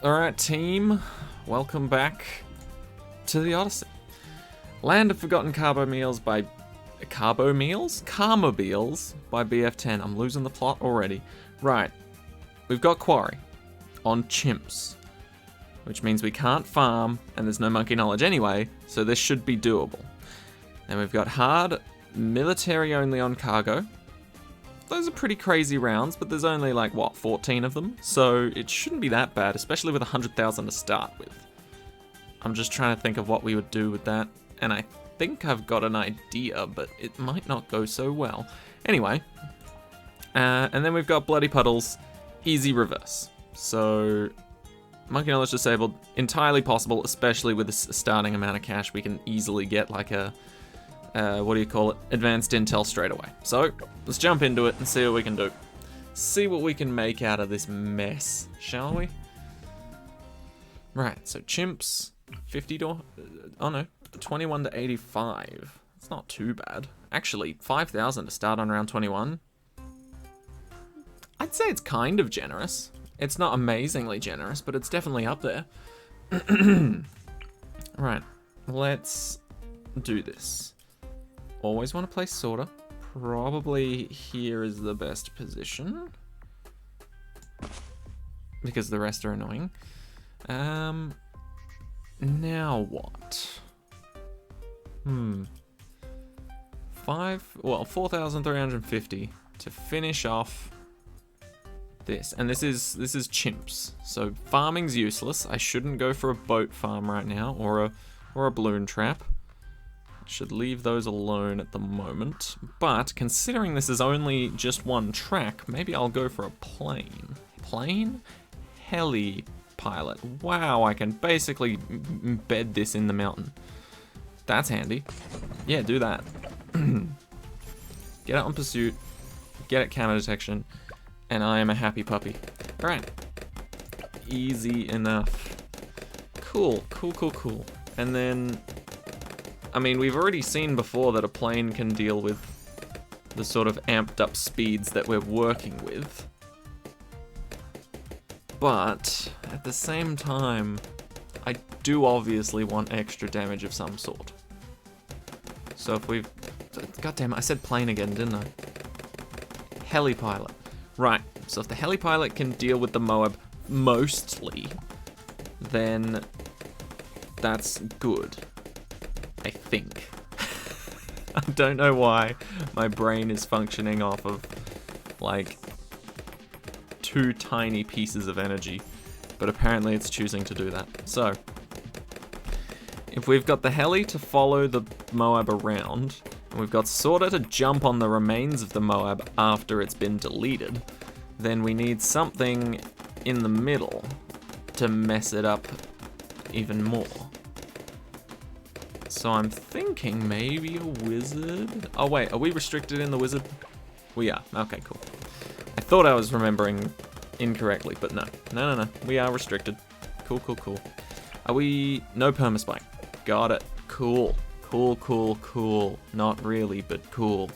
Alright, team. Welcome back to the Odyssey. Land of Forgotten Carmobiles by... Carmobiles by BF10. I'm losing the plot already. Right. We've got Quarry on chimps, which means we can't farm, and there's no monkey knowledge anyway, so this should be doable. Then we've got hard, military only on cargo. Those are pretty crazy rounds, but there's only like, what, 14 of them? So it shouldn't be that bad, especially with 100,000 to start with. I'm just trying to think of what we would do with that, and I think I've got an idea, but it might not go so well. Anyway, and then we've got Bloody Puddles, easy reverse. So, monkey knowledge disabled, entirely possible, especially with a starting amount of cash. We can easily get like a, advanced intel straight away. So, let's jump into it and see what we can do. See what we can make out of this mess, shall we? Right, so chimps, 50 to, 21 to 85. That's not too bad. Actually, 5,000 to start on round 21. I'd say it's kind of generous. It's not amazingly generous, but it's definitely up there. Right, let's do this. Always want to play sorter. Probably here is the best position, because the rest are annoying. Now what? 4,350 to finish off this, and this is chimps. So farming's useless. I shouldn't go for a boat farm right now, or a balloon trap. Should leave those alone at the moment. But considering this is only just one track, maybe I'll go for a plane. Plane? Heli pilot. Wow, I can basically embed this in the mountain. That's handy. Yeah, do that. Get out on pursuit, get at camera detection, and I am a happy puppy. Alright. Easy enough. Cool. And then, I mean, we've already seen before that a plane can deal with the sort of amped up speeds that we're working with. But, at the same time, I do obviously want extra damage of some sort. So if we've... Goddamn, I said plane again, didn't I? Heli pilot. Right, so if the heli pilot can deal with the Moab mostly, then that's good. I think. I don't know why my brain is functioning off of, like, 2 tiny pieces of energy, but apparently it's choosing to do that. So, if we've got the heli to follow the Moab around, and we've got sorta to jump on the remains of the Moab after it's been deleted, then we need something in the middle to mess it up even more. So I'm thinking maybe a wizard? Oh wait, are we restricted in the wizard? We are, okay, cool. I thought I was remembering incorrectly, but no. No, we are restricted. Cool. Are we, no permaspike. Got it, cool. Not really, but cool.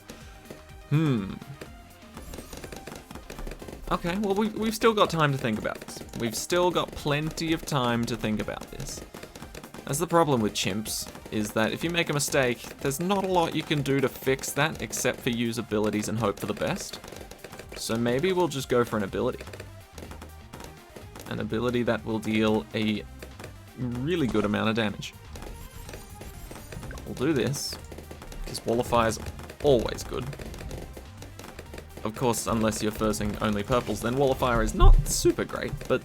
Okay, well we've still got time to think about this. We've still got plenty of time to think about this. That's the problem with chimps, is that if you make a mistake, there's not a lot you can do to fix that except for use abilities and hope for the best. So maybe we'll just go for an ability. An ability that will deal a really good amount of damage. We'll do this, because Wall of Fire is always good. Of course, unless you're forcing only purples, then Wall of Fire is not super great, but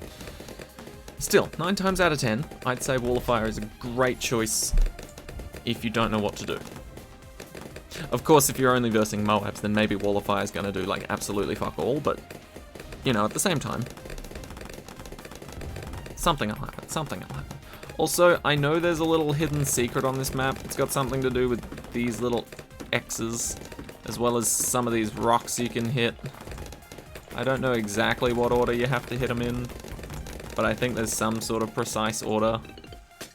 still, 9 times out of 10, I'd say Wall of Fire is a great choice if you don't know what to do. Of course, if you're only versing Moabs, then maybe Wall of Fire is going to do, like, absolutely fuck all, but, you know, at the same time, something will happen. Also, I know there's a little hidden secret on this map. It's got something to do with these little X's, as well as some of these rocks you can hit. I don't know exactly what order you have to hit them in, but I think there's some sort of precise order.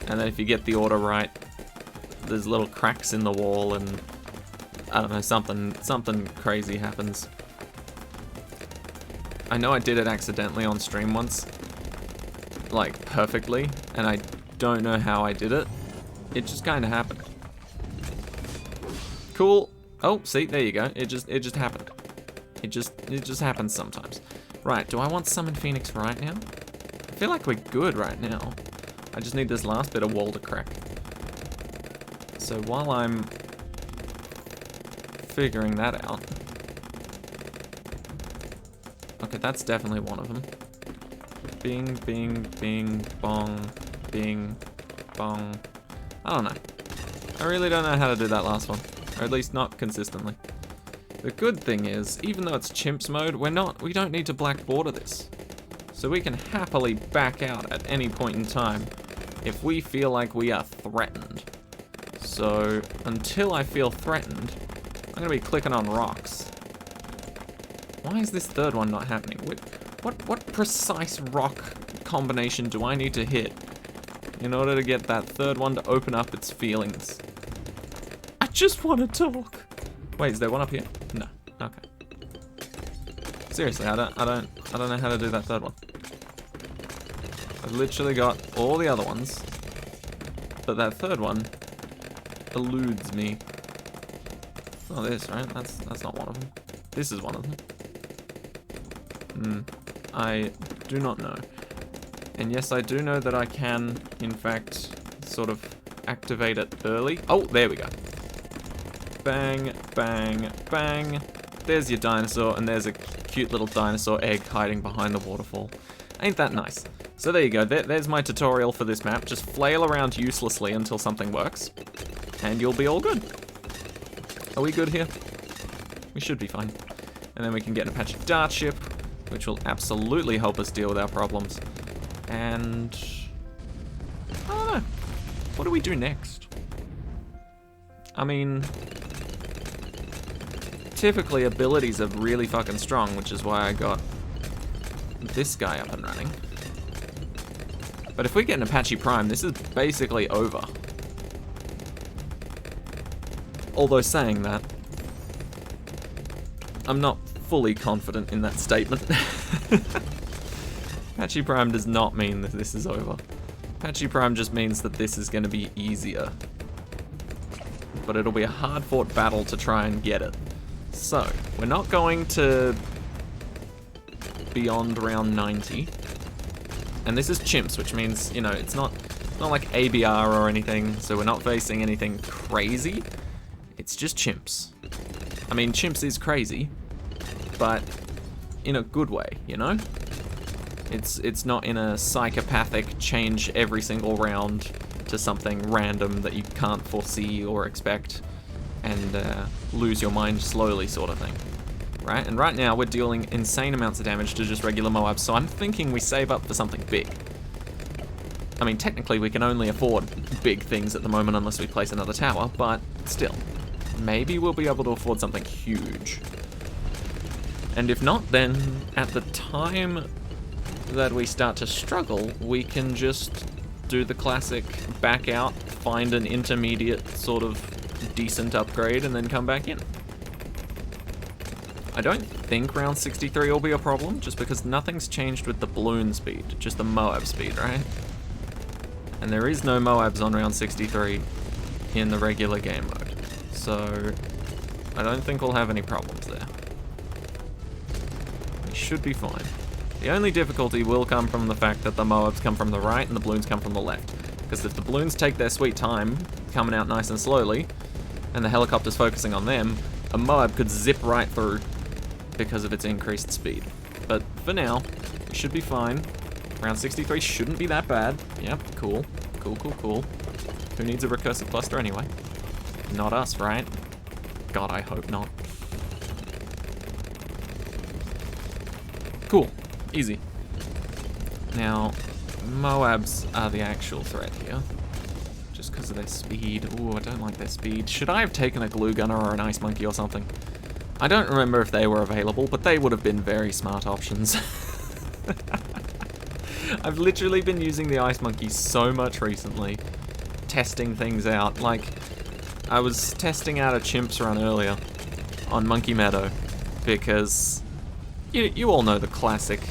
And then if you get the order right, there's little cracks in the wall and, I don't know, something crazy happens. I know I did it accidentally on stream once, like, perfectly, and I don't know how I did it. It just kind of happened. Cool. Oh, see, there you go. It just happened. It just happens sometimes. Right, do I want Summon Phoenix right now? I feel like we're good right now. I just need this last bit of wall to crack. So while I'm figuring that out. Okay, that's definitely one of them. Bing, bing, bing, bong, bing, bong. I don't know. I really don't know how to do that last one. Or at least not consistently. The good thing is, even though it's chimps mode, we don't need to black border this. So we can happily back out at any point in time if we feel like we are threatened. So until I feel threatened, I'm gonna be clicking on rocks. Why is this third one not happening? What precise rock combination do I need to hit in order to get that third one to open up its feelings? I just want to talk. Wait, is there one up here? No. Okay. Seriously, I don't know how to do that third one. I've literally got all the other ones, but that third one eludes me. It's not this, right? That's not one of them. This is one of them. I do not know. And yes, I do know that I can, in fact, sort of activate it early. Oh, there we go. Bang, bang, bang. There's your dinosaur, and there's a cute little dinosaur egg hiding behind the waterfall. Ain't that nice? So there you go. There's my tutorial for this map. Just flail around uselessly until something works, and you'll be all good. Are we good here? We should be fine. And then we can get an Apache Dart ship, which will absolutely help us deal with our problems. And I don't know. What do we do next? I mean, typically abilities are really fucking strong, which is why I got this guy up and running. But if we get an Apache Prime, this is basically over. Although saying that, I'm not fully confident in that statement. Apache Prime does not mean that this is over. Apache Prime just means that this is going to be easier. But it'll be a hard-fought battle to try and get it. So, we're not going to beyond round 90. And this is chimps, which means, you know, it's not like ABR or anything, so we're not facing anything crazy. It's just chimps. I mean, chimps is crazy, but in a good way, you know? It's not in a psychopathic change every single round to something random that you can't foresee or expect and lose your mind slowly sort of thing, right? And right now we're dealing insane amounts of damage to just regular Moabs, so I'm thinking we save up for something big. I mean, technically we can only afford big things at the moment unless we place another tower, but still, maybe we'll be able to afford something huge. And if not, then at the time that we start to struggle, we can just do the classic back out, find an intermediate sort of decent upgrade, and then come back in. I don't think round 63 will be a problem, just because nothing's changed with the balloon speed, just the Moab speed, right? And there is no Moabs on round 63 in the regular game mode, so I don't think we'll have any problems there. We should be fine. The only difficulty will come from the fact that the Moabs come from the right and the balloons come from the left. Because if the balloons take their sweet time, coming out nice and slowly, and the helicopter's focusing on them, a Moab could zip right through because of its increased speed. But for now, we should be fine. Round 63 shouldn't be that bad. Yep, cool. Cool, cool, cool. Who needs a recursive cluster anyway? Not us, right? God, I hope not. Cool. Easy. Now, Moabs are the actual threat here. Just because of their speed. Ooh, I don't like their speed. Should I have taken a glue gunner or an ice monkey or something? I don't remember if they were available, but they would have been very smart options. I've literally been using the ice monkey so much recently, testing things out. Like, I was testing out a chimps run earlier on Monkey Meadow, because you all know the classic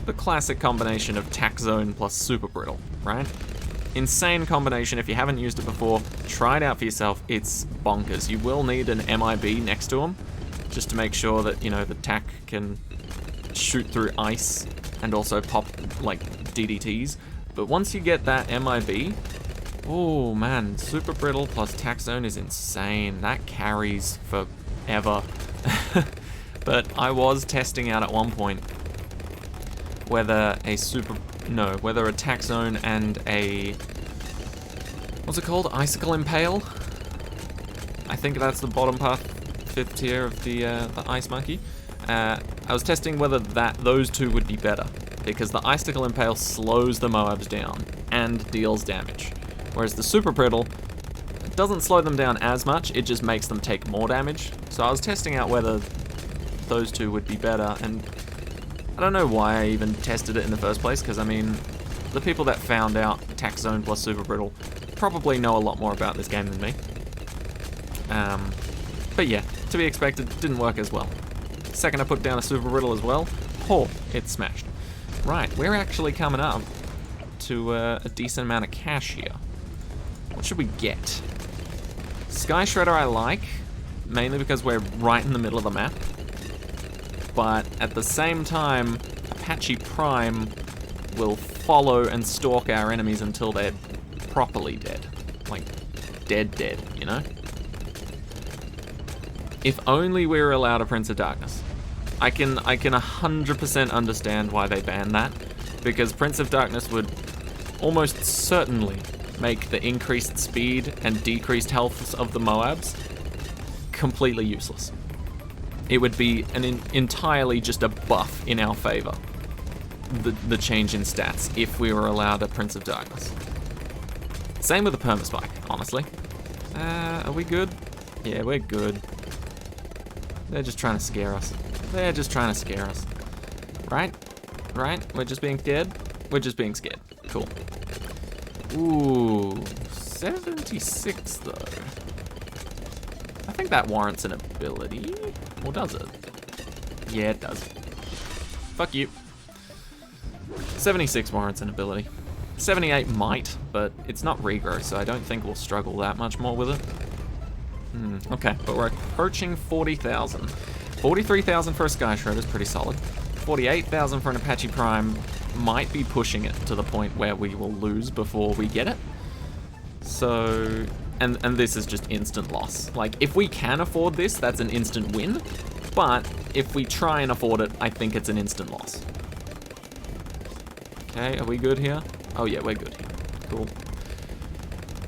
the classic combination of Tack Zone plus Super Brittle, right? Insane combination. If you haven't used it before, try it out for yourself. It's bonkers. You will need an MIB next to them, just to make sure that, you know, the Tack can shoot through ice and also pop, like, DDTs. But once you get that MIB, oh man, Super Brittle plus Tack Zone is insane. That carries forever. But I was testing out at one point whether a Tack Zone and a, what's it called? Icicle Impale? I think that's the bottom path, 5th tier of the Ice Monkey. I was testing whether those two would be better, because the Icicle Impale slows the Moabs down and deals damage, whereas the Super Brittle doesn't slow them down as much, it just makes them take more damage. So I was testing out whether those two would be better, and I don't know why I even tested it in the first place, because I mean, the people that found out Tack Zone plus Super Brittle probably know a lot more about this game than me. But yeah, to be expected, didn't work as well. Second I put down a Super Brittle as well, it smashed. Right, we're actually coming up to a decent amount of cash here. What should we get? Sky Shredder I like, mainly because we're right in the middle of the map. But at the same time, Apache Prime will follow and stalk our enemies until they're properly dead. Like, dead, you know? If only we were allowed a Prince of Darkness. I can 100% understand why they banned that, because Prince of Darkness would almost certainly make the increased speed and decreased health of the Moabs completely useless. It would be entirely just a buff in our favor, the change in stats, if we were allowed a Prince of Darkness. Same with the Permaspike, honestly. Are we good? Yeah, we're good. They're just trying to scare us. They're just trying to scare us. Right? We're just being scared? We're just being scared. Cool. Ooh, 76 though. I think that warrants an ability. Or does it? Yeah, it does. Fuck you. 76 warrants an ability. 78 might, but it's not regrowth, so I don't think we'll struggle that much more with it. Okay, but we're approaching 40,000. 43,000 for a Sky Shredder is pretty solid. 48,000 for an Apache Prime might be pushing it to the point where we will lose before we get it. So, and this is just instant loss. Like, if we can afford this, that's an instant win. But if we try and afford it, I think it's an instant loss. Okay, are we good here? Oh yeah, we're good here. Cool.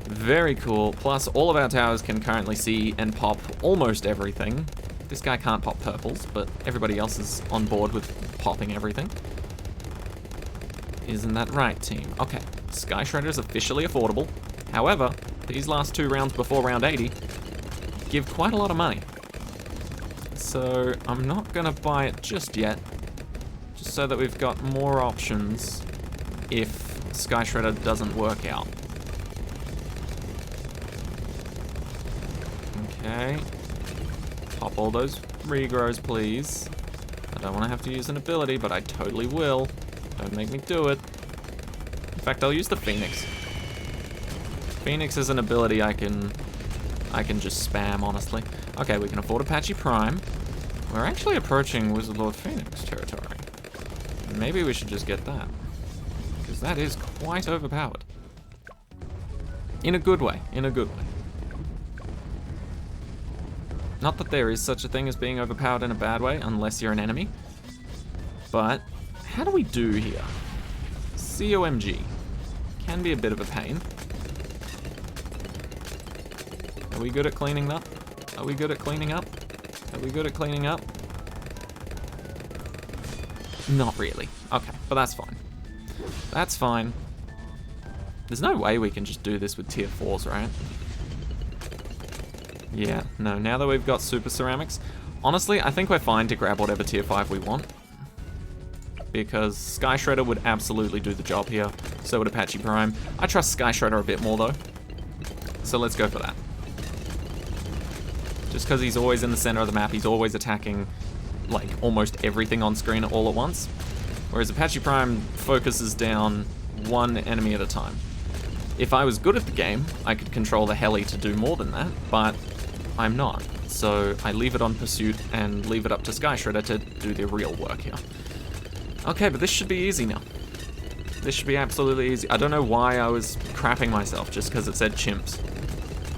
Very cool. Plus, all of our towers can currently see and pop almost everything. This guy can't pop purples, but everybody else is on board with popping everything. Isn't that right, team? Okay, Sky Shredder is officially affordable. However, these last 2 rounds before round 80 give quite a lot of money. So I'm not gonna buy it just yet, just so that we've got more options if Sky Shredder doesn't work out. Okay. Pop all those regrows, please. I don't want to have to use an ability, but I totally will. Don't make me do it. In fact, I'll use the Phoenix. Phoenix is an ability I can just spam, honestly. Okay, we can afford Apache Prime. We're actually approaching Wizard Lord Phoenix territory. Maybe we should just get that, because that is quite overpowered. In a good way, in a good way. Not that there is such a thing as being overpowered in a bad way, unless you're an enemy. But, how do we do here? COMG. Can be a bit of a pain. Are we good at cleaning up? Are we good at cleaning up? Are we good at cleaning up? Not really. Okay, but that's fine. That's fine. There's no way we can just do this with tier 4s, right? Yeah, no, now that we've got Super Ceramics, honestly, I think we're fine to grab whatever tier 5 we want. Because Sky Shredder would absolutely do the job here, so would Apache Prime. I trust Sky Shredder a bit more though, so let's go for that. Just because he's always in the center of the map, he's always attacking, like, almost everything on screen all at once. Whereas Apache Prime focuses down one enemy at a time. If I was good at the game, I could control the heli to do more than that, but I'm not. So I leave it on pursuit and leave it up to Sky Shredder to do the real work here. Okay, but this should be easy now. This should be absolutely easy. I don't know why I was crapping myself just because it said chimps.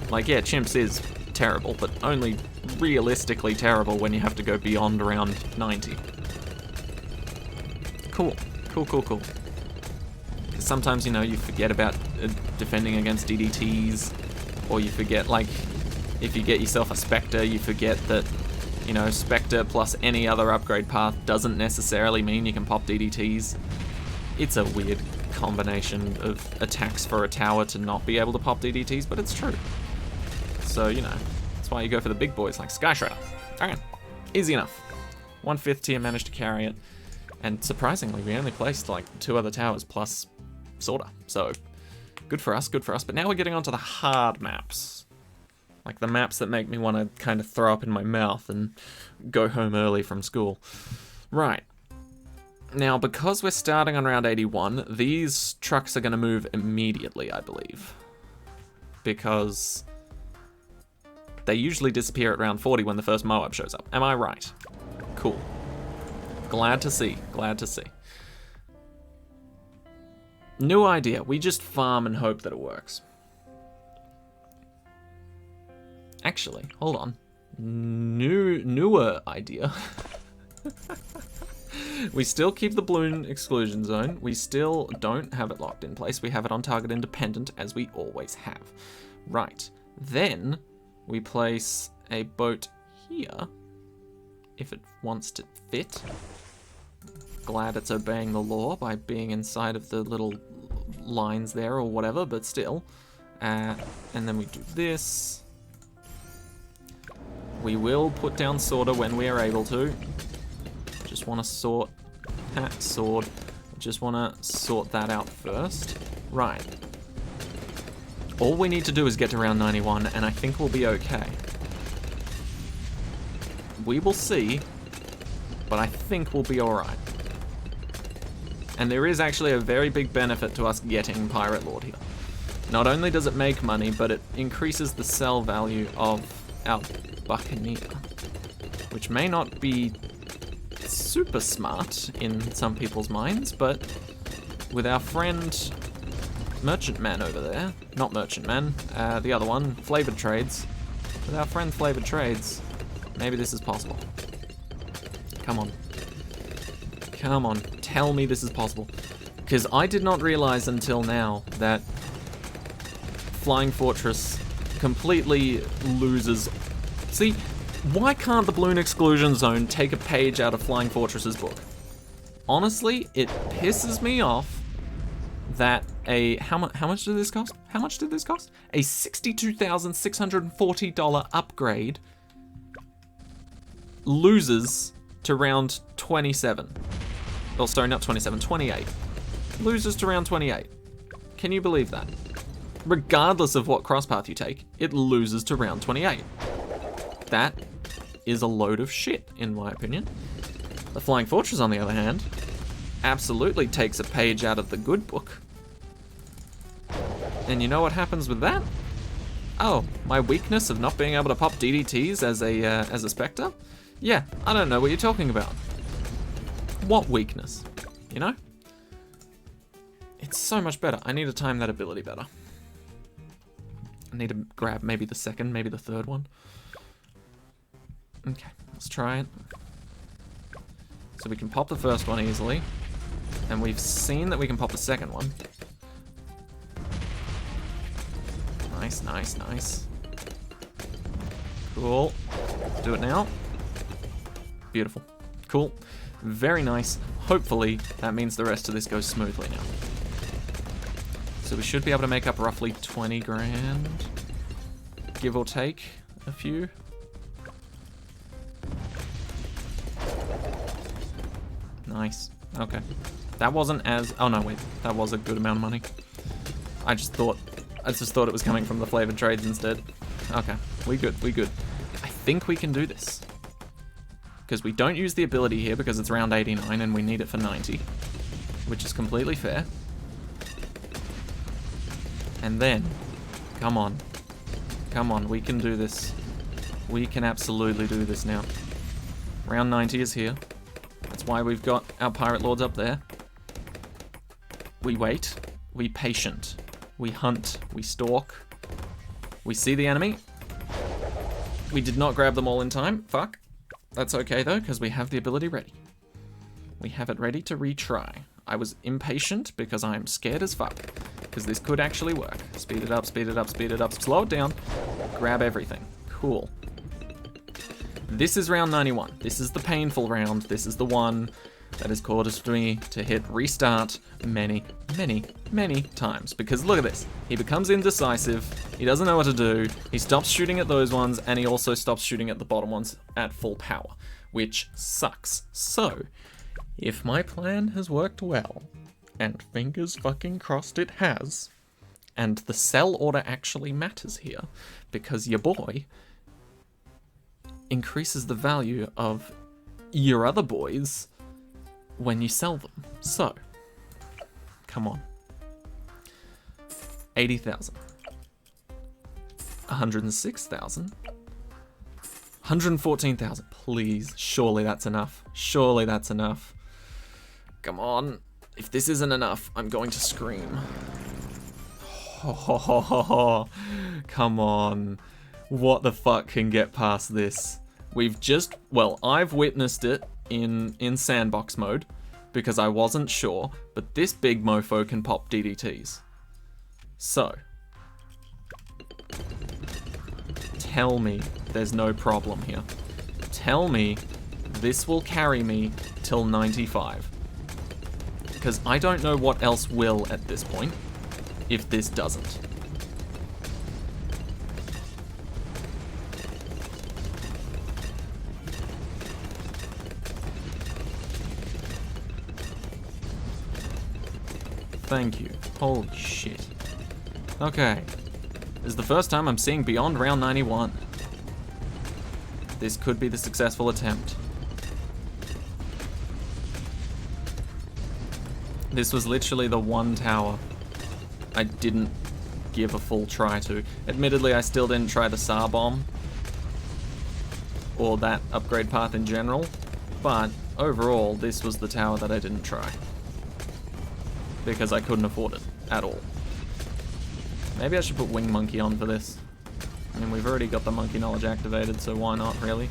Like, yeah, chimps is terrible, but only realistically terrible when you have to go beyond round 90. Cool. Cool, cool, cool. Because sometimes, you know, you forget about defending against DDTs, or you forget, like, if you get yourself a Spectre, you forget that, you know, Spectre plus any other upgrade path doesn't necessarily mean you can pop DDTs. It's a weird combination of attacks for a tower to not be able to pop DDTs, but it's true. So, you know, that's why you go for the big boys like Sky Shredder. Okay, easy enough. 1/5 tier managed to carry it. And surprisingly, we only placed like 2 other towers plus Sorta. So, good for us, good for us. But now we're getting onto the hard maps. Like the maps that make me want to kind of throw up in my mouth and go home early from school. Right. Now, because we're starting on round 81, these trucks are going to move immediately, I believe. Because they usually disappear at round 40 when the first Moab shows up. Am I right? Cool. Glad to see. Glad to see. New idea. We just farm and hope that it works. Actually, hold on. Newer idea. We still keep the balloon exclusion zone. We still don't have it locked in place. We have it on target independent, as we always have. Right. Then we place a boat here, if it wants to fit. Glad it's obeying the law by being inside of the little lines there or whatever, but still. And then we do this. We will put down Sorta when we are able to. Just want to sort that sword. Just want to sort that out first. Right. All we need to do is get to round 91, and I think we'll be okay. We will see, but I think we'll be alright. And there is actually a very big benefit to us getting Pirate Lord here. Not only does it make money, but it increases the sell value of our Buccaneer, which may not be super smart in some people's minds, but with our friend Merchant Man over there, not Merchant Man, the other one, Flavored Trades, with our friend Flavored Trades, maybe this is possible. Come on. Come on, tell me this is possible. Because I did not realize until now that Flying Fortress completely loses. See, why can't the balloon exclusion zone take a page out of Flying Fortress's book? Honestly, it pisses me off that how much did this cost? How much did this cost? A $62,640 upgrade loses to round 27. Oh, sorry, not 27, 28. Loses to round 28. Can you believe that? Regardless of what crosspath you take, it loses to round 28. That is a load of shit, in my opinion. The Flying Fortress, on the other hand, absolutely takes a page out of the good book. And you know what happens with that? Oh, my weakness of not being able to pop DDTs as a Spectre? Yeah, I don't know what you're talking about. What weakness? You know? It's so much better. I need to time that ability better. I need to grab maybe the second, maybe the third one. Okay, let's try it. So we can pop the first one easily. And we've seen that we can pop the second one. Nice, nice, nice. Cool. Do it now. Beautiful. Cool. Very nice. Hopefully, that means the rest of this goes smoothly now. So we should be able to make up roughly 20 grand. Give or take a few. Nice. Okay. That wasn't as... Oh no, wait. That was a good amount of money. I just thought it was coming from the Flavored Trades instead. Okay. We good. We good. I think we can do this. Because we don't use the ability here because it's round 89 and we need it for 90. which is completely fair. And then, come on. Come on, we can do this. We can absolutely do this now. Round 90 is here. That's why we've got our Pirate Lords up there. We wait. We patient. We hunt. We stalk. We see the enemy. We did not grab them all in time. Fuck. That's okay though, because we have the ability ready. We have it ready to retry. I was impatient because I am scared as fuck. Because this could actually work. Speed it up, speed it up, speed it up. Slow it down. Grab everything. Cool. This is round 91. This is the painful round. This is the one that has caused me to hit restart many, many, many times. Because look at this. He becomes indecisive. He doesn't know what to do. He stops shooting at those ones, and he also stops shooting at the bottom ones at full power, which sucks. So, if my plan has worked well, and fingers fucking crossed it has, and the sell order actually matters here, because your boy increases the value of your other boys when you sell them. So, come on. 80,000. 106,000. 114,000. Please, surely that's enough. Surely that's enough. Come on. If this isn't enough, I'm going to scream. Oh, come on. What the fuck can get past this? We've just, well, I've witnessed it in sandbox mode because I wasn't sure, but this big mofo can pop DDTs. So, tell me there's no problem here. Tell me this will carry me till 95. Because I don't know what else will at this point, if this doesn't. Thank you. Holy shit. Okay. This is the first time I'm seeing beyond round 91. This could be the successful attempt. This was literally the one tower I didn't give a full try to. Admittedly, I still didn't try the SAR bomb or that upgrade path in general, but overall, this was the tower that I didn't try because I couldn't afford it at all. Maybe I should put Wing Monkey on for this. I mean, we've already got the Monkey Knowledge activated, so why not, really?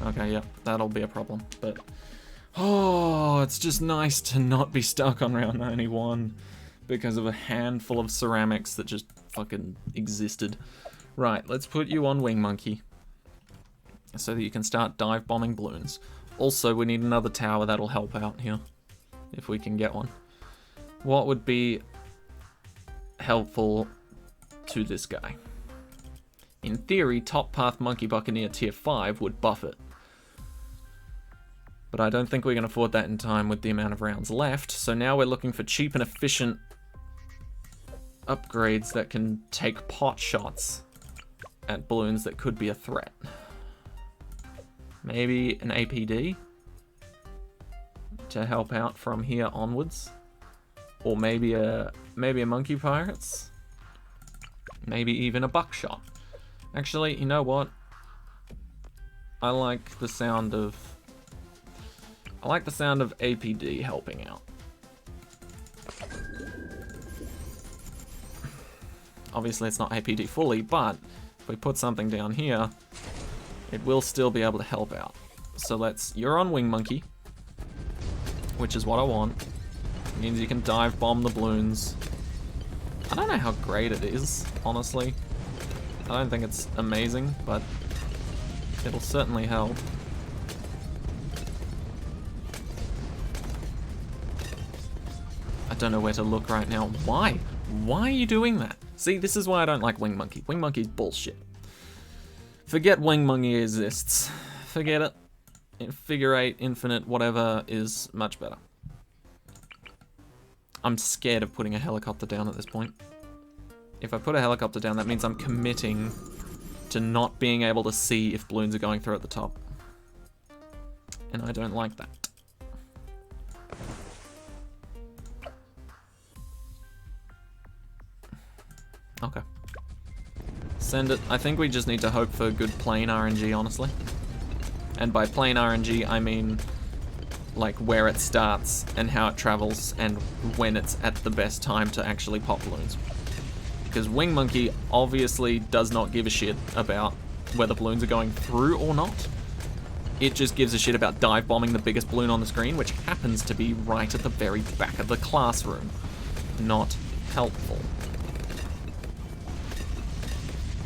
Okay, yeah, that'll be a problem, but oh, it's just nice to not be stuck on round 91 because of a handful of ceramics that just fucking existed. Right, let's put you on Wing Monkey so that you can start dive bombing balloons. Also, we need another tower that'll help out here, if we can get one. What would be helpful to this guy? In theory, Top Path Monkey Buccaneer tier 5 would buff it. But I don't think we can afford that in time with the amount of rounds left, so now we're looking for cheap and efficient upgrades that can take pot shots at balloons that could be a threat. Maybe an APD to help out from here onwards, or maybe a Monkey Pirates, maybe even a buckshot. Actually, you know what? I like the sound of APD helping out. Obviously, it's not APD fully, but if we put something down here, it will still be able to help out. So you're on Wing Monkey, which is what I want. It means you can dive bomb the balloons. I don't know how great it is, honestly. I don't think it's amazing, but it'll certainly help. I don't know where to look right now. Why? Why are you doing that? See, this is why I don't like Wing Monkey. Wing Monkey's bullshit. Forget Wing Monkey exists. Forget it. Figure 8, Infinite, whatever is much better. I'm scared of putting a helicopter down at this point. If I put a helicopter down, that means I'm committing to not being able to see if balloons are going through at the top. And I don't like that. Okay. Send it. I think we just need to hope for good plane RNG, honestly. And by plane RNG, I mean like where it starts and how it travels and when it's at the best time to actually pop balloons. Because Wing Monkey obviously does not give a shit about whether balloons are going through or not. It just gives a shit about dive bombing the biggest balloon on the screen, which happens to be right at the very back of the classroom. Not helpful.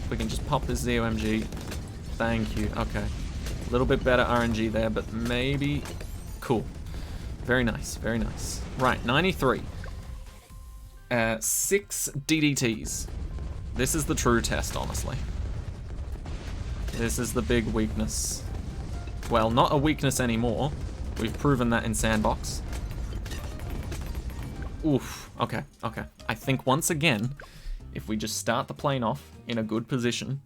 We can just pop this ZOMG. Thank you. Okay. A little bit better RNG there, but maybe... Cool. Very nice. Very nice. Right, 93. 6 DDTs. This is the true test, honestly. This is the big weakness. Well, not a weakness anymore. We've proven that in Sandbox. Oof. Okay, okay. I think once again, if we just start the plane off in a good position,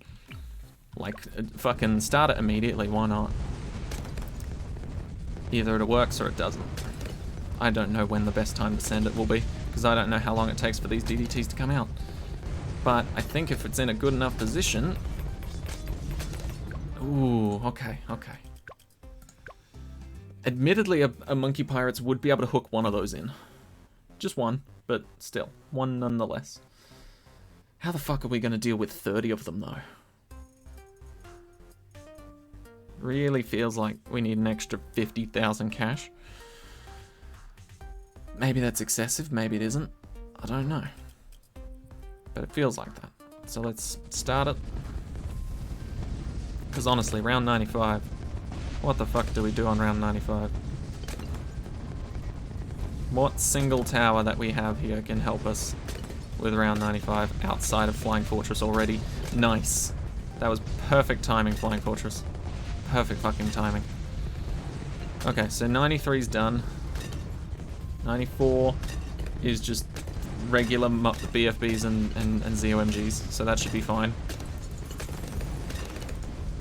like, fucking start it immediately, why not? Either it works or it doesn't. I don't know when the best time to send it will be, because I don't know how long it takes for these DDTs to come out. But I think if it's in a good enough position... Ooh, okay, okay. Admittedly, a Monkey Pirates would be able to hook one of those in. Just one, but still, one nonetheless. How the fuck are we going to deal with 30 of them, though? Really feels like we need an extra 50,000 cash. Maybe that's excessive, maybe it isn't. I don't know. But it feels like that. So let's start it. Because honestly, round 95... What the fuck do we do on round 95? What single tower that we have here can help us with round 95 outside of Flying Fortress already? Nice. That was perfect timing, Flying Fortress. Perfect fucking timing. Okay, so 93's done. 94 is just regular BFBs and ZOMGs, so that should be fine.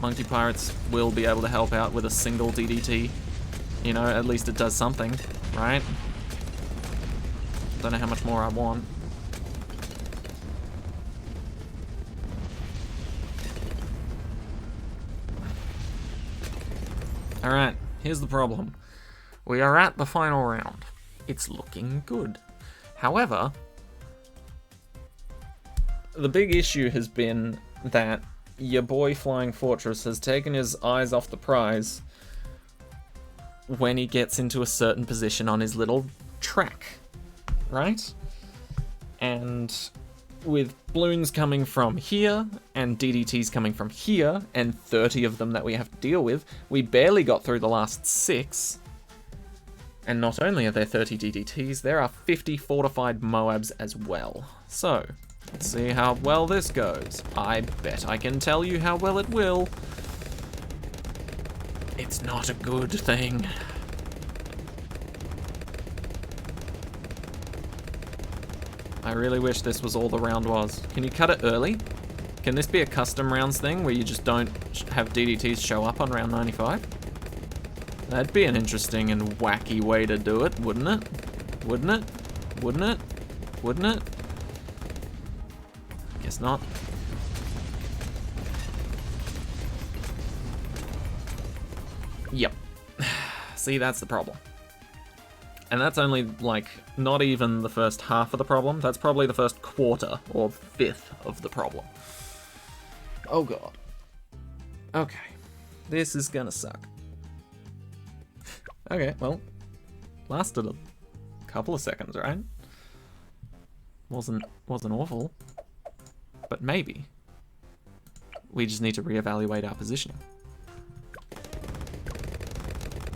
Monkey Pirates will be able to help out with a single DDT. You know, at least it does something, right? Don't know how much more I want. Alright, here's the problem. We are at the final round. It's looking good. However, the big issue has been that your boy Flying Fortress has taken his eyes off the prize when he gets into a certain position on his little track, right? And with balloons coming from here and DDTs coming from here and 30 of them that we have to deal with, we barely got through the last 6. And not only are there 30 DDTs, there are 50 fortified Moabs as well. So, let's see how well this goes. I bet I can tell you how well it will. It's not a good thing. I really wish this was all the round was. Can you cut it early? Can this be a custom rounds thing where you just don't have DDTs show up on round 95? That'd be an interesting and wacky way to do it, wouldn't it? Wouldn't it? Wouldn't it? Wouldn't it? Guess not. Yep. See, that's the problem. And that's only, like, not even the first half of the problem. That's probably the first quarter or fifth of the problem. Oh god. Okay. This is gonna suck. Okay, well, lasted a couple of seconds, right? Wasn't awful. But maybe we just need to reevaluate our positioning.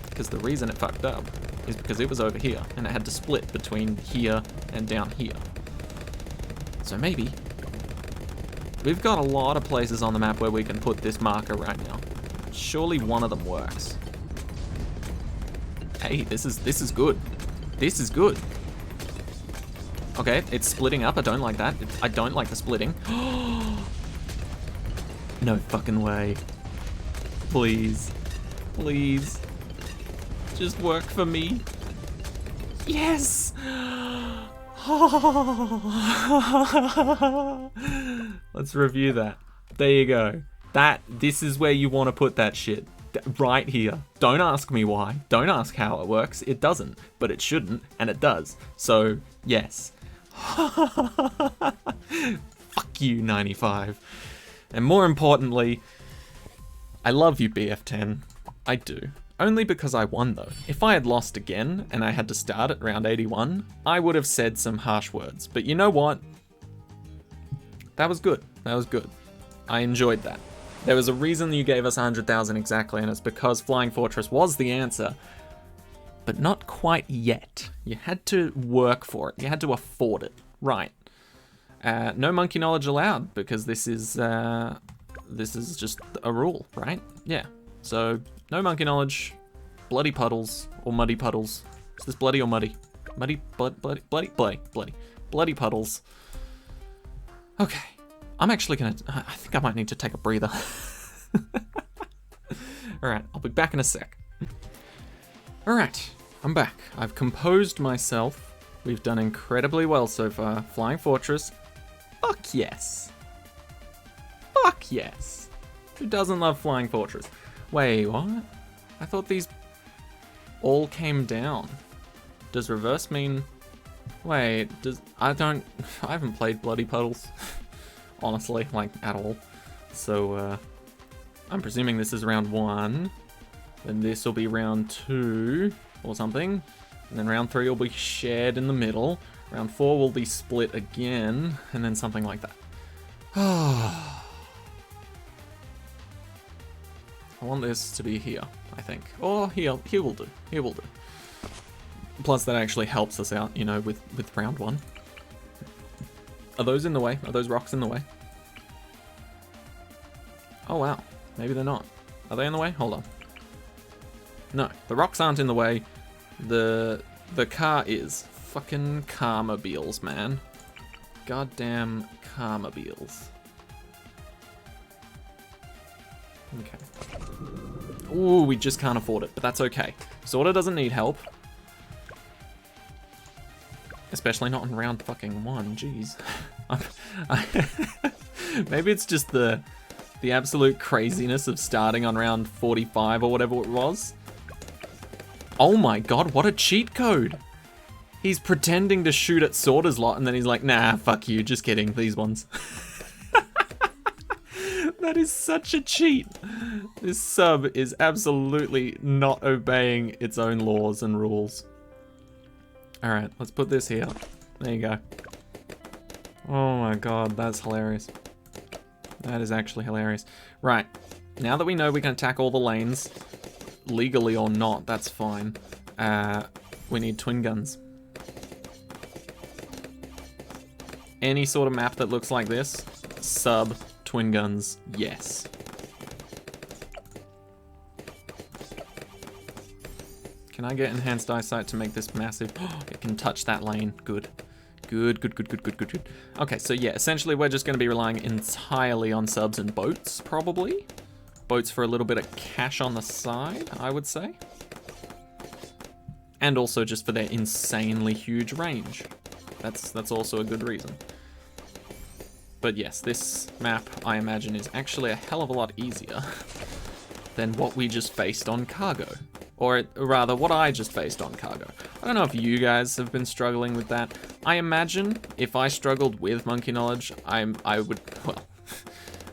Because the reason it fucked up is because it was over here, and it had to split between here and down here. So maybe we've got a lot of places on the map where we can put this marker right now. Surely one of them works. Hey, this is good. This is good. Okay, it's splitting up. I don't like that. I don't like the splitting. No fucking way. Please. Please. Just work for me. Yes! Let's review that. There you go. This is where you want to put that shit. Right here. Don't ask me why. Don't ask how it works. It doesn't. But it shouldn't, and it does. So, yes. Fuck you, 95. And more importantly, I love you, BF10. I do. Only because I won, though. If I had lost again, and I had to start at round 81, I would have said some harsh words. But you know what? That was good. That was good. I enjoyed that. There was a reason you gave us 100,000 exactly, and it's because Flying Fortress was the answer. But not quite yet. You had to work for it. You had to afford it. Right. No monkey knowledge allowed, because this is just a rule, right? Yeah. So, no monkey knowledge. Bloody puddles, or muddy puddles. Is this bloody or muddy? Muddy, bloody puddles. Okay. I'm actually gonna, I think I might need to take a breather. Alright, I'll be back in a sec. Alright, I'm back. I've composed myself. We've done incredibly well so far. Flying Fortress. Fuck yes. Fuck yes. Who doesn't love Flying Fortress? Wait, what? I thought these all came down. Does reverse mean... Wait, I haven't played Bloody Puddles. Honestly, like, at all. So, I'm presuming this is round 1. Then this will be round 2, or something. And then round 3 will be shared in the middle. Round 4 will be split again, and then something like that. I want this to be here, I think. Or here will do. Here will do. Plus, that actually helps us out, you know, with round 1. Are those in the way? Are those rocks in the way? Oh wow, maybe they're not. Are they in the way? Hold on. No, the rocks aren't in the way. The car is. Fucking Carmobiles, man. Goddamn Carmobiles. Okay. Ooh, we just can't afford it, but that's okay. Sorta doesn't need help. Especially not in round fucking 1, jeez. Maybe it's just the absolute craziness of starting on round 45 or whatever it was. Oh my god, what a cheat code! He's pretending to shoot at Sorter's lot and then he's like, nah, fuck you, just kidding, these ones. That is such a cheat. This sub is absolutely not obeying its own laws and rules. Alright, let's put this here. There you go. Oh my god, that's hilarious. That is actually hilarious. Right, now that we know we can attack all the lanes, legally or not, that's fine. We need twin guns. Any sort of map that looks like this, sub, twin guns, yes. Can I get enhanced eyesight to make this massive? Oh, it can touch that lane. Good. Good. Okay, so yeah, essentially we're just going to be relying entirely on subs and boats, probably. Boats for a little bit of cash on the side, I would say. And also just for their insanely huge range. That's also a good reason. But yes, this map, I imagine, is actually a hell of a lot easier than what we just faced on Cargo. Or rather, what I just faced on Cargo. I don't know if you guys have been struggling with that. I imagine if I struggled with monkey knowledge, I would, well,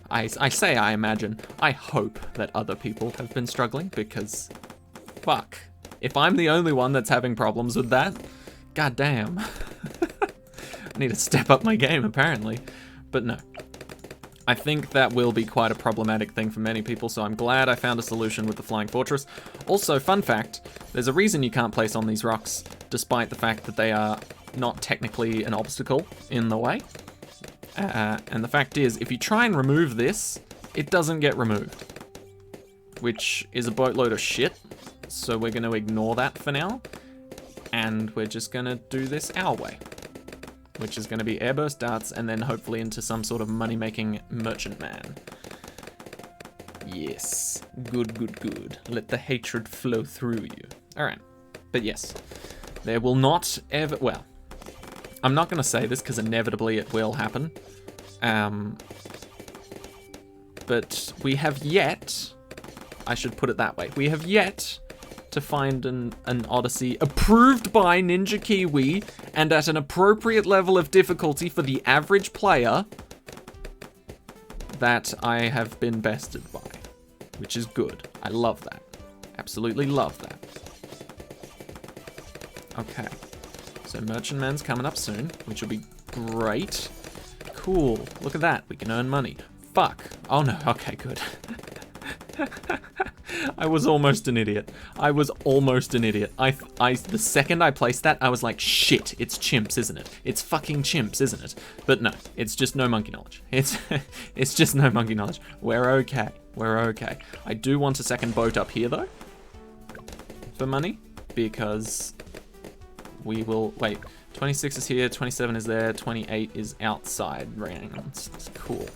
I say I imagine. I hope that other people have been struggling because, fuck. If I'm the only one that's having problems with that, goddamn. I need to step up my game, apparently. But no. I think that will be quite a problematic thing for many people, so I'm glad I found a solution with the Flying Fortress. Also, fun fact, there's a reason you can't place on these rocks, despite the fact that they are not technically an obstacle in the way. And the fact is, if you try and remove this, it doesn't get removed. Which is a boatload of shit, so we're going to ignore that for now. And we're just going to do this our way. Which is going to be airburst darts and then hopefully into some sort of money-making merchantman. Yes. Good. Let the hatred flow through you. Alright. But yes. There will not ever... Well, I'm not going to say this because inevitably it will happen. But we have yet, I should put it that way, we have yet to find an Odyssey approved by Ninja Kiwi and at an appropriate level of difficulty for the average player that I have been bested by, which is good. I love that. Absolutely love that. Okay, so Merchantman's coming up soon, which will be great. Cool, look at that, we can earn money. Fuck, oh no, okay, good. I was almost an idiot. The second I placed that, I was like, shit, it's chimps, isn't it? It's fucking chimps, isn't it? But no, it's just no monkey knowledge. It's just no monkey knowledge. We're okay. I do want a second boat up here, though, for money, because we will, wait, 26 is here, 27 is there, 28 is outside rounds. It's cool.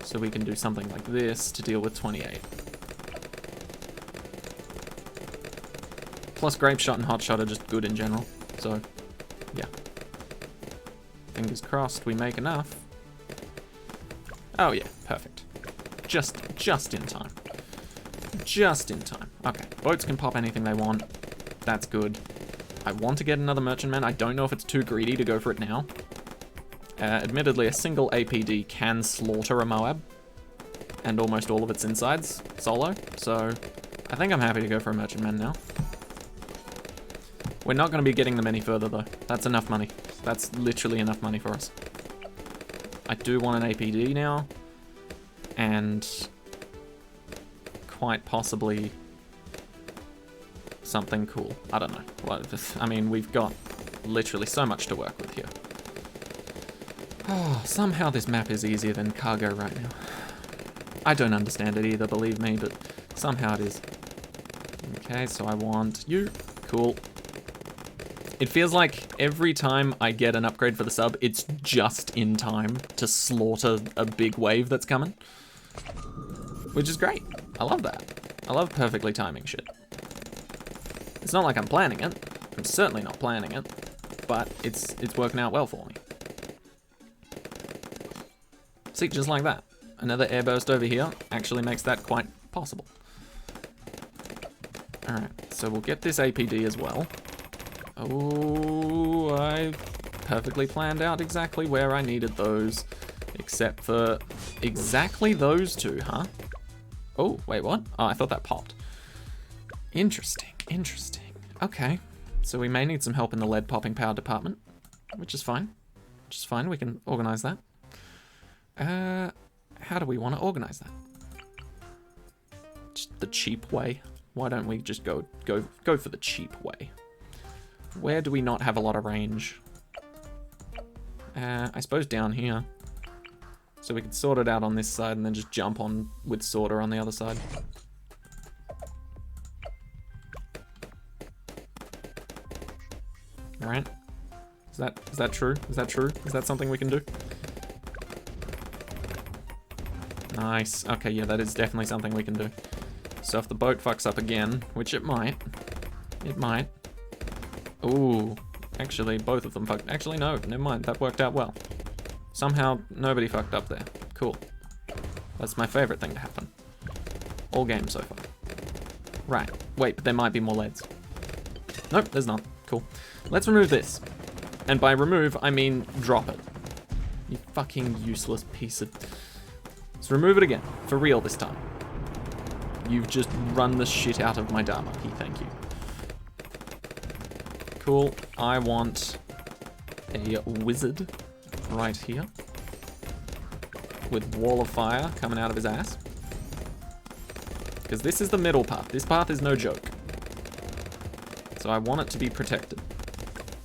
So we can do something like this to deal with 28. Plus Grape Shot and Hot Shot are just good in general. So, yeah. Fingers crossed we make enough. Oh yeah, perfect. Just in time. Just in time. Okay, boats can pop anything they want. That's good. I want to get another Merchantman. I don't know if it's too greedy to go for it now. Admittedly, a single APD can slaughter a Moab and almost all of its insides solo, so I think I'm happy to go for a Merchantman now. We're not going to be getting them any further, though. That's enough money. That's literally enough money for us. I do want an APD now, and quite possibly something cool. I don't know. Well, I mean, we've got literally so much to work with here. Oh, somehow this map is easier than cargo right now. I don't understand it either, believe me, but somehow it is. Okay, so I want you. Cool. It feels like every time I get an upgrade for the sub, it's just in time to slaughter a big wave that's coming. Which is great. I love that. I love perfectly timing shit. It's not like I'm planning it. I'm certainly not planning it, but it's working out well for me. See, just like that. Another airburst over here actually makes that quite possible. Alright, so we'll get this APD as well. Oh, I perfectly planned out exactly where I needed those, except for exactly those two, huh? Oh, wait, what? Oh, I thought that popped. Interesting. Okay, so we may need some help in the lead popping power department, which is fine. We can organize that. How do we want to organize that? Just the cheap way. Why don't we just go for the cheap way? Where do we not have a lot of range? I suppose down here. So we could sort it out on this side and then just jump on with sorter on the other side. Alright. Is that true? Is that something we can do? Nice. Okay, yeah, that is definitely something we can do. So if the boat fucks up again, which it might. Ooh, actually, both of them fucked. Actually, no, never mind. That worked out well. Somehow, nobody fucked up there. Cool. That's my favorite thing to happen. All game so far. Right. Wait, but there might be more leads. Nope, there's not. Cool. Let's remove this. And by remove, I mean drop it. You fucking useless piece of... Let's remove it again. For real this time. You've just run the shit out of my Dharma key, thank you. Cool. I want a wizard right here. With wall of fire coming out of his ass. Because this is the middle path. This path is no joke. So I want it to be protected.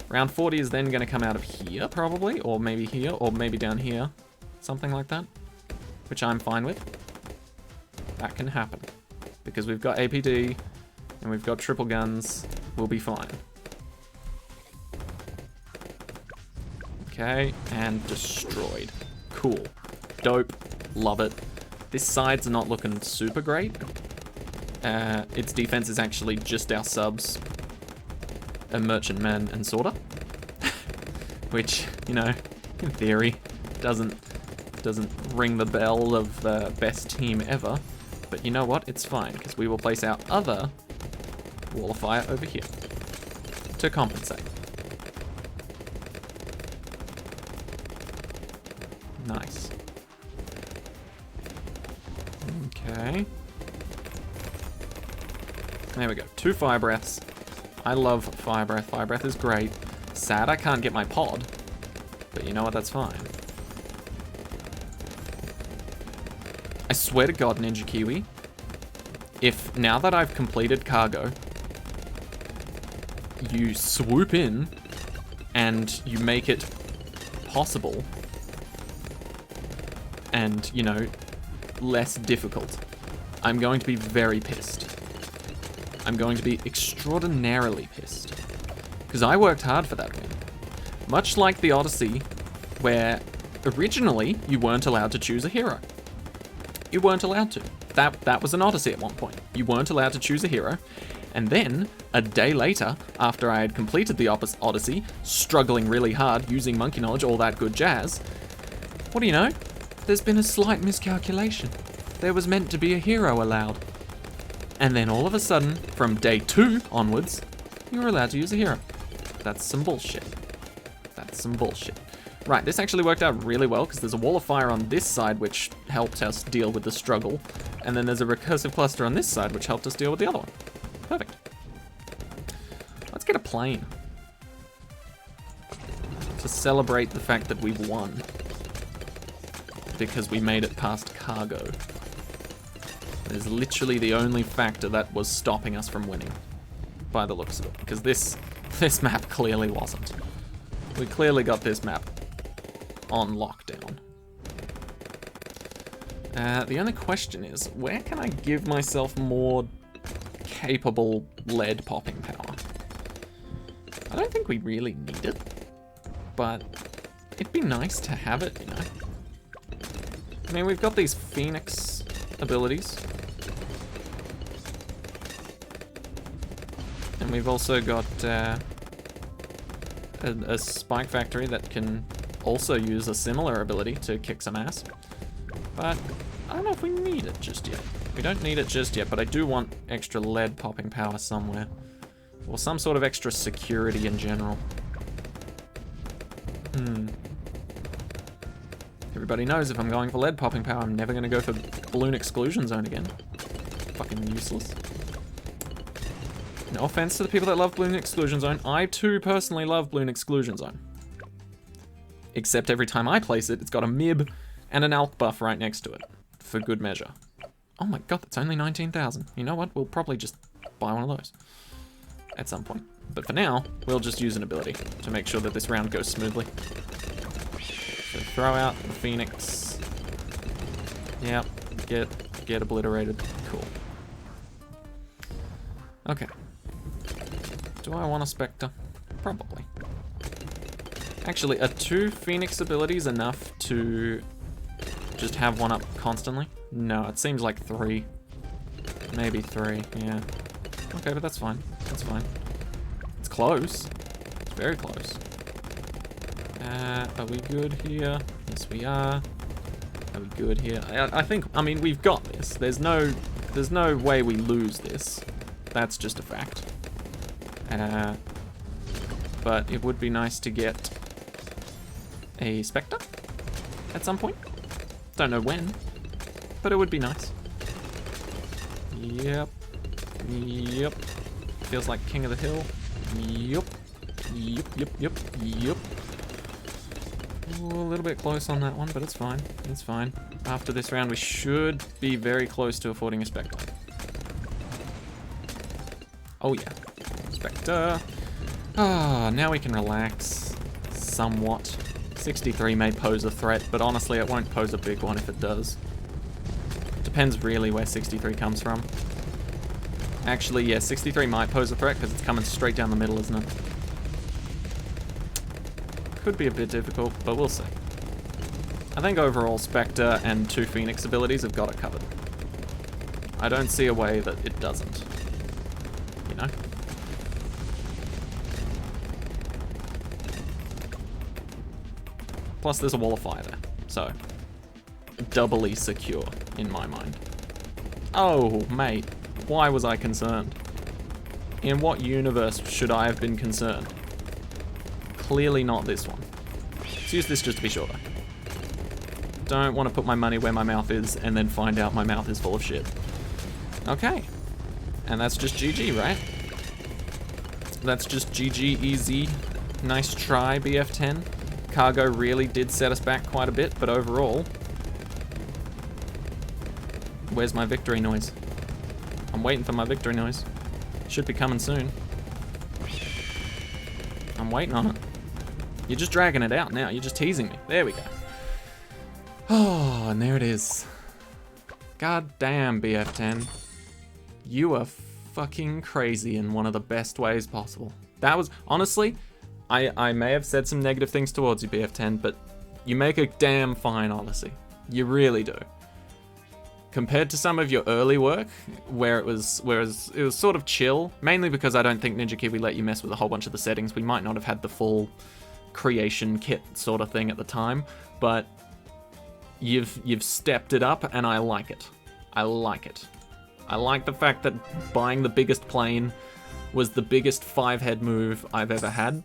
Round 40 is then going to come out of here, probably. Or maybe here, or maybe down here. Something like that. Which I'm fine with. That can happen. Because we've got APD, and we've got triple guns. We'll be fine. Okay, and destroyed. Cool. Dope. Love it. This side's not looking super great. Its defense is actually just our subs. A Merchantman and Sorter. which, you know, in theory, doesn't ring the bell of best team ever. But you know what? It's fine, because we will place our other wall of fire over here to compensate. Nice. Okay. There we go. 2 fire breaths. I love fire breath. Fire breath is great. Sad I can't get my pod, but you know what? That's fine. I swear to God, Ninja Kiwi, if now that I've completed cargo, you swoop in and you make it possible and, you know, less difficult, I'm going to be very pissed. I'm going to be extraordinarily pissed. Because I worked hard for that win. Much like the Odyssey, where originally you weren't allowed to choose a hero. You weren't allowed to. That was an Odyssey at one point. You weren't allowed to choose a hero. And then, a day later, after I had completed the Odyssey, struggling really hard, using monkey knowledge, all that good jazz, what do you know? There's been a slight miscalculation. There was meant to be a hero allowed. And then all of a sudden, from day 2 onwards, you were allowed to use a hero. That's some bullshit. That's some bullshit. Right, this actually worked out really well because there's a wall of fire on this side which helped us deal with the struggle. And then there's a recursive cluster on this side which helped us deal with the other one. Perfect. Let's get a plane. To celebrate the fact that we've won. Because we made it past cargo. It is literally the only factor that was stopping us from winning. By the looks of it. Because this map clearly wasn't. We clearly got this map on lockdown. The only question is, where can I give myself more capable lead popping power? I don't think we really need it, but it'd be nice to have it, you know? I mean, we've got these Phoenix abilities. And we've also got a Spike Factory that can also use a similar ability to kick some ass. But I don't know if we need it just yet. We don't need it just yet, but I do want extra lead popping power somewhere. Or some sort of extra security in general. Everybody knows if I'm going for lead popping power, I'm never going to go for balloon exclusion zone again. Fucking useless. No offense to the people that love balloon exclusion zone. I too personally love balloon exclusion zone. Except every time I place it, it's got a MIB and an ALK buff right next to it. For good measure. Oh my god, that's only 19,000. You know what? We'll probably just buy one of those. At some point. But for now, we'll just use an ability to make sure that this round goes smoothly. So throw out the Phoenix. Yep, get obliterated. Cool. Okay. Do I want a Spectre? Probably. Actually, are 2 Phoenix abilities enough to just have one up constantly? No, it seems like 3. Maybe 3, yeah. Okay, but that's fine. That's fine. It's close. It's very close. Are we good here? Yes, we are. Are we good here? I think, I mean, we've got this. There's no way we lose this. That's just a fact. But it would be nice to get a Spectre at some point. Don't know when, but it would be nice. Yep. Yep. Feels like King of the Hill. Yep. Yep, yep, yep, yep. Ooh, a little bit close on that one, but it's fine. It's fine. After this round, we should be very close to affording a Spectre. Oh yeah. Spectre. Ah, now we can relax. Somewhat. 63 may pose a threat, but honestly it won't pose a big one if it does. Depends really where 63 comes from. Actually, yeah, 63 might pose a threat because it's coming straight down the middle, isn't it? Could be a bit difficult, but we'll see. I think overall Spectre and 2 Phoenix abilities have got it covered. I don't see a way that it doesn't. You know? Plus, there's a wall of fire there. So, doubly secure, in my mind. Oh, mate. Why was I concerned? In what universe should I have been concerned? Clearly not this one. Let's use this just to be sure, though. Don't want to put my money where my mouth is and then find out my mouth is full of shit. Okay. And that's just GG, right? That's just GG easy. Nice try, BF10. Cargo really did set us back quite a bit, but overall... Where's my victory noise? I'm waiting for my victory noise. Should be coming soon. I'm waiting on it. You're just dragging it out now. You're just teasing me. There we go. Oh, and there it is. God damn, BF10. You are fucking crazy in one of the best ways possible. That was, honestly, I may have said some negative things towards you, BF10, but you make a damn fine Odyssey. You really do. Compared to some of your early work, where it was sort of chill, mainly because I don't think Ninja Kiwi let you mess with a whole bunch of the settings. We might not have had the full creation kit sort of thing at the time, but you've stepped it up, and I like it. I like it. I like the fact that buying the biggest plane was the biggest 5-head move I've ever had.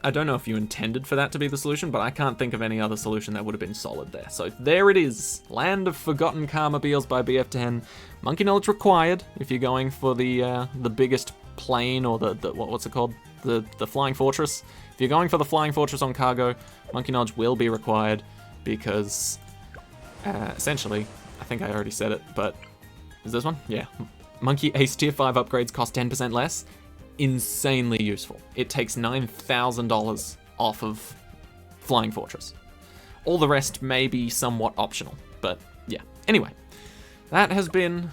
I don't know if you intended for that to be the solution, but I can't think of any other solution that would have been solid there. So there it is. Land of Forgotten Carmobiles by BF10. Monkey knowledge required if you're going for the biggest plane, or the what's it called? The Flying Fortress. If you're going for the Flying Fortress on cargo, monkey knowledge will be required because essentially, I think I already said it, but is this one? Yeah. Monkey Ace Tier 5 upgrades cost 10% less. Insanely useful. It takes $9,000 off of Flying Fortress. All the rest may be somewhat optional, but yeah. Anyway, that has been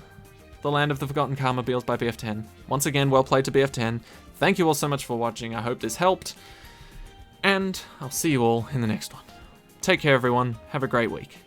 The Land of the Forgotten Carmobiles by BF10. Once again, well played to BF10. Thank you all so much for watching. I hope this helped, and I'll see you all in the next one. Take care, everyone. Have a great week.